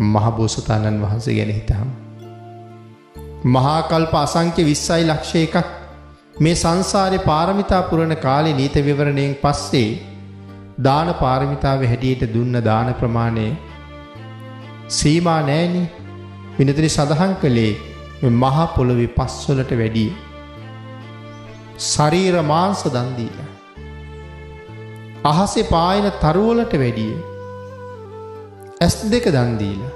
මහබෝසතාණන් වහන්සේ ගැන හිතහම මහා කල්ප අසංඛ්‍ය 20යි ලක්ෂ එකක් මේ සංසාරේ පාරමිතා පුරන කාලේ නීත විවරණයෙන් පස්සේ දාන පාරමිතාවේ හැටියට දුන්න දාන ප්‍රමාණය සීමා නැහෙනි. විනතනි සඳහන් කළේ මේ මහා පොළොවේ පස්වලට වැඩි ශරීර මාංශ දන් දීලා අහසේ පායන තරුවලට වැඩි ඇස් දෙක දන් දීලා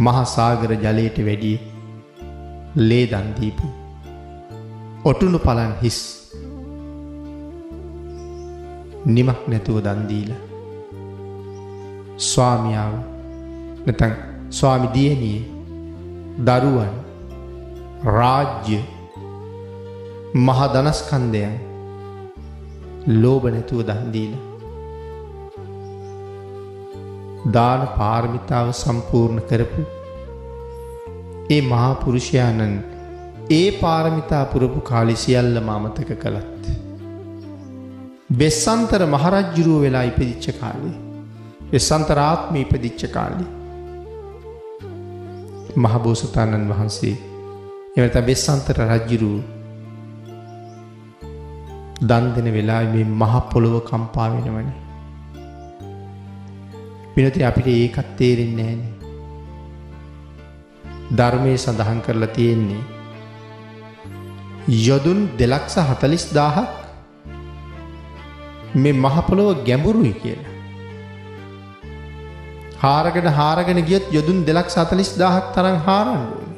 මහා සාගර ජලයට වැඩි ලේ දන් දීපු ඔටුනු පලන් හිස් නිමක් නැතුව දන් දීලා ස්වාමියාව නැත්නම් ස්වාමි දියණියේ දරුවන් රාජ්‍ය මහා ධනස්කන්ධයන් ලෝභ නැතුව දන් දීලා දාන පාරමිතාව සම්පූර්ණ කරපු ඒ මහා පුරුෂයාණන් ඒ පාරමිතා පුරපු කාලේ සියල්ලම අමතක කළත් බෙස්සන්තර මහරජුරුව වෙලා ඉපදිච්ච කාලේ බෙස්සන්තරාත්මී ඉපදිච්ච කාලේ මහබෝසතාණන් වහන්සේ එවත බෙස්සන්තර රජුරුව දන් දෙන වෙලාවේ මේ මහ පොළොව කම්පා වෙනවනේ. පිනති අපිට ඒකත් තේරෙන්නේ නැහැනේ. ධර්මයේ සඳහන් කරලා තියෙන්නේ යොදුන් 2,40,000ක් මේ මහ පොළොව ගැඹුරුයි කියලා. හාරගෙන ගියත් යොදුන් 2,40,000ක් තරම් හාරන්න ඕනේ.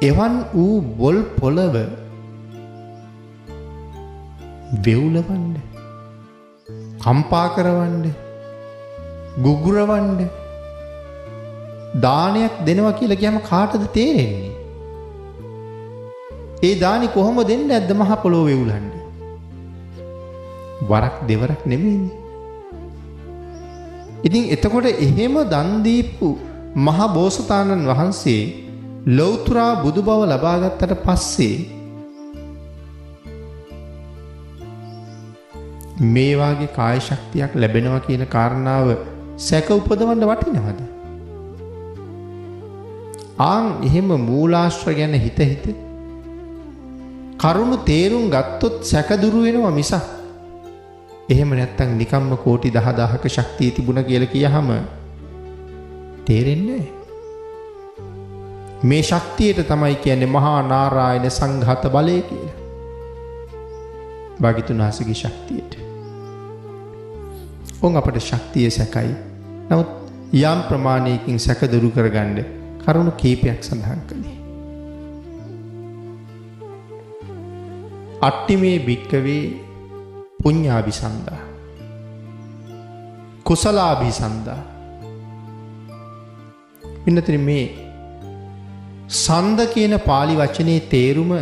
එවන් වූ බොල් පොළව වෙවුලවන්න කම්පා කරවන්න ගුගුරවන්න දානයක් දෙනවා කියලා කියම කාටද තේරෙන්නේ? ඒ දානි කොහොම දෙන්නේ නැද්ද මහ පොළොව වෙවුලන්න? වරක් දෙවරක් නෙමෙයිනේ. ඉතින් එතකොට එහෙම දන් දීපු මහ බෝසතාණන් වහන්සේ ලෞතර බුදු බව ලබා ගත්තට පස්සේ මේ වාගේ කාය ශක්තියක් ලැබෙනවා කියන කාරණාව සැක උපදවන්න වටිනවද? ආන් එහෙම මූලාශ්‍ර ගැන හිත කරුණු තේරුම් ගත්තොත් සැක දුරු වෙනවා මිසක් එහෙම නැත්තම් නිකම්ම කෝටි 10,000ක ශක්තිය තිබුණා කියලා කියහම තේරෙන්නේ මේ ශක්තියට තමයි කියන්නේ මහා නාරායන සංඝාත බලය කියලා. භාග්‍යතුන් වහන්සේගේ ශක්තියට. ඔන් අපට ශක්තිය සැකයි. නමුත් යම් ප්‍රමාණයකින් සැක දුරු කරගන්න කරුණු කීපයක් සඳහන් කළේ. අට්ඨිමේ භික්කවේ පුඤ්ඤාභිසන්දා කුසලාභිසන්දා. පින්නතේ මේ සන්ද කියන පාලි වචනේ තේරුම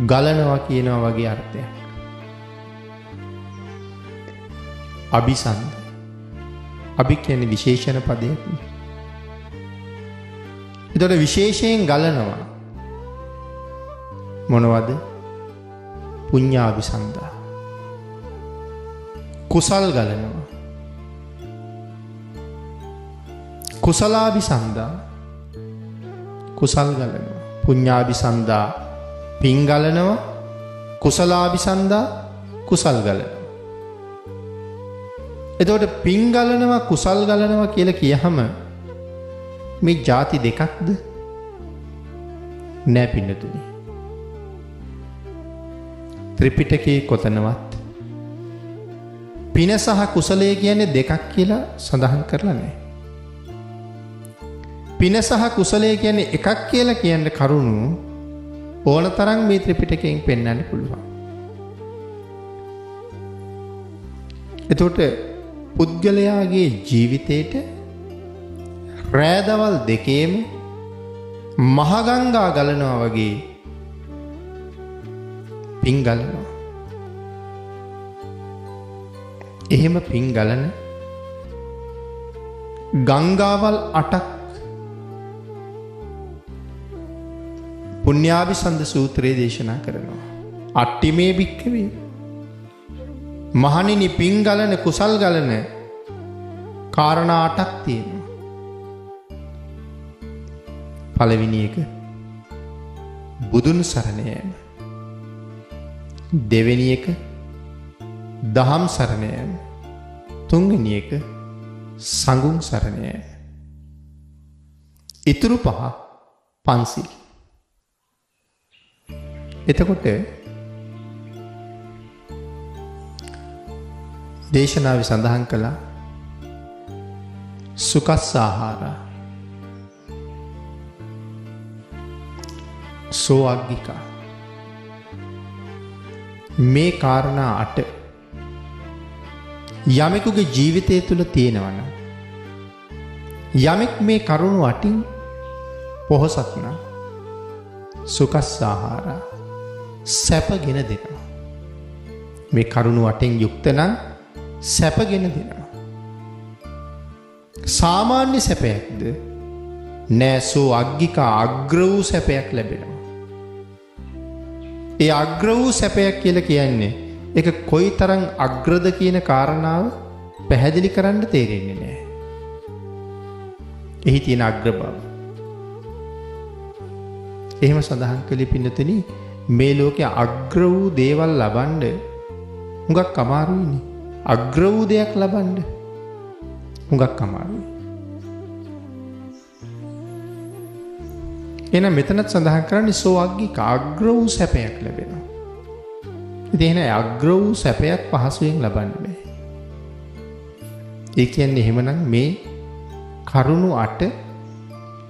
ගලනවා කියනවා වගේ අර්ථයක්. අභිසන්ද අභි කියන්නේ විශේෂණ පදයක්. ඒතකොට විශේෂයෙන් ගලනවා මොනවද? පුඤ්ඤාභිසන්දා කුසල් ගලනවා. කුසලාභිසන්දා කුසල් ගලනවා. පුඤ්ඤාභිසන්දා පින් ගලනවා. කුසලාභිසන්දා කුසල් ගලනවා. එතකොට පින් ගලනවා කුසල් ගලනවා කියලා කියහම මේ ಜಾති දෙකක්ද? නෑ පින්නතුනි. ත්‍රිපිටකයේ කොතනවත් පින සහ කුසලය කියන්නේ දෙකක් කියලා සඳහන් කරලා නැහැ. පින සහ කුසලය කියන්නේ එකක් කියලා කියන්න කරුණු ඕන තරම් මේ ත්‍රිපිටකයෙන් පෙන්වන්න පුළුවන්. එතකොට පුද්ගලයාගේ ජීවිතේට රෑදවල් දෙකේම මහගංගා ගලනවා වගේ පින් ගලනවා. එහෙම පින් ගලන ගංගාවල් 8ක් පුණ්‍යාභිසන්ද සූත්‍රයේ දේශනා කරනවා. අට්ඨිමේ භික්ඛවේ මහණෙනි පින් ගලන කුසල් ගලන කාරණා 8ක් තියෙනවා. පළවෙනි එක බුදුන් සරණ යෑම. දෙවෙනි එක දහම් සරණ යෑම. තුන්වෙනි එක සංඝුන් සරණ යෑම. ඉතුරු පහ පන්සිල්. එතකොට දේශනාවේ සඳහන් කළා සුකස්සාහාර සෝඅග්ගිකා මේ කාරණා 8 යමෙකුගේ ජීවිතය තුළ තියෙනවනම් යමෙක් මේ කරුණු 8න් පොහොසත් නම් සුකස්සාහාර සැපගෙන දෙනවා. මේ කරුණු 8න් යුක්ත නම් සැපගෙන දෙනවා. සාමාන්‍ය සැපයක්ද නෑ සෝඅග්ගිකා අග්‍ර වූ සැපයක් ලැබෙනවා. ඒ අග්‍ර වූ සැපයක් කියලා කියන්නේ ඒක කොයිතරම් අග්‍රද කියන කාරණාව පැහැදිලි කරන්න තේරෙන්නේ නෑ. එහි තියෙන අග්‍ර බව. එහෙම සඳහන් කළේ පින්නතනි මේ ලෝකයේ අග්‍ර වූ දේවල් ලබන්න හුඟක් අමාරුයිනේ. අග්‍ර වූ දෙයක් ලබන්න හුඟක් අමාරුයි. එහෙනම් මෙතනත් සඳහන් කරන්නේ සෝඅග්ගික අග්‍ර වූ සැපයක් ලැබෙනවා. ඉතින් එහෙනම් අග්‍ර වූ සැපයක් පහසුවෙන් ලබන්න බෑ. ඒ කියන්නේ එහෙමනම් මේ කරුණු 8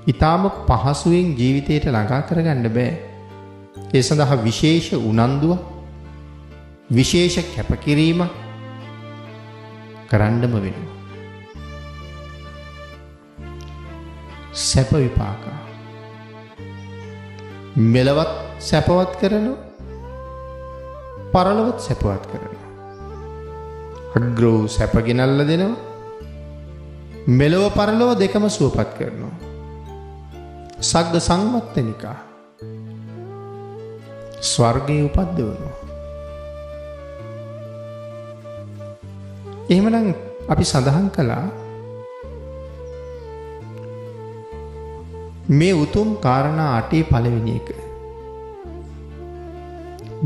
ඊටාම පහසුවෙන් ජීවිතයට ළඟා කරගන්න බෑ. ඒ සඳහා විශේෂ උනන්දුවක් විශේෂ කැපකිරීමක් කරන්නම වෙනවා. සැප විපාක මෙලවත් සැපවත් කරනවා පරලොවත් සැපවත් කරනවා. අග්‍ර වූ සැප ගෙනල්ලා දෙනවා මෙලව පරලොව දෙකම සුවපත් කරනවා. සග්ග සංවත්තනිකා ස්වර්ගයේ උපද්දවනවා. එහෙමනම් අපි සඳහන් කළා මේ උතුම් කාරණා 8 පළවෙනි එක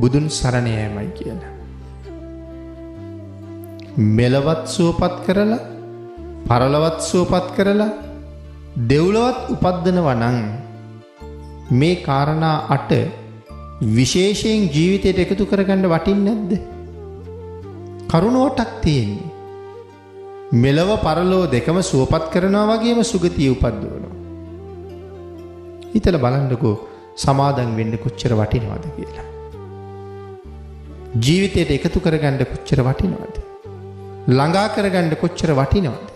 බුදුන් සරණ යෑමයි කියලා. මෙලවත් සුවපත් කරලා පරලොවත් සුවපත් කරලා දෙව්ලොවත් උපද්දනවා නම් මේ කාරණා 8 විශේෂයෙන් ජීවිතයට එකතු කරගන්න වටින්නේ නැද්ද? කරුණ 8ක් තියෙන්නේ. මෙලව පරලොව දෙකම සුවපත් කරනවා වගේම සුගතිය උපද්දවනවා. හිතලා බලන්නකෝ සමාදන් වෙන්න කොච්චර වටිනවද කියලා. ජීවිතයට එකතු කරගන්න කොච්චර වටිනවද? ළඟා කරගන්න කොච්චර වටිනවද?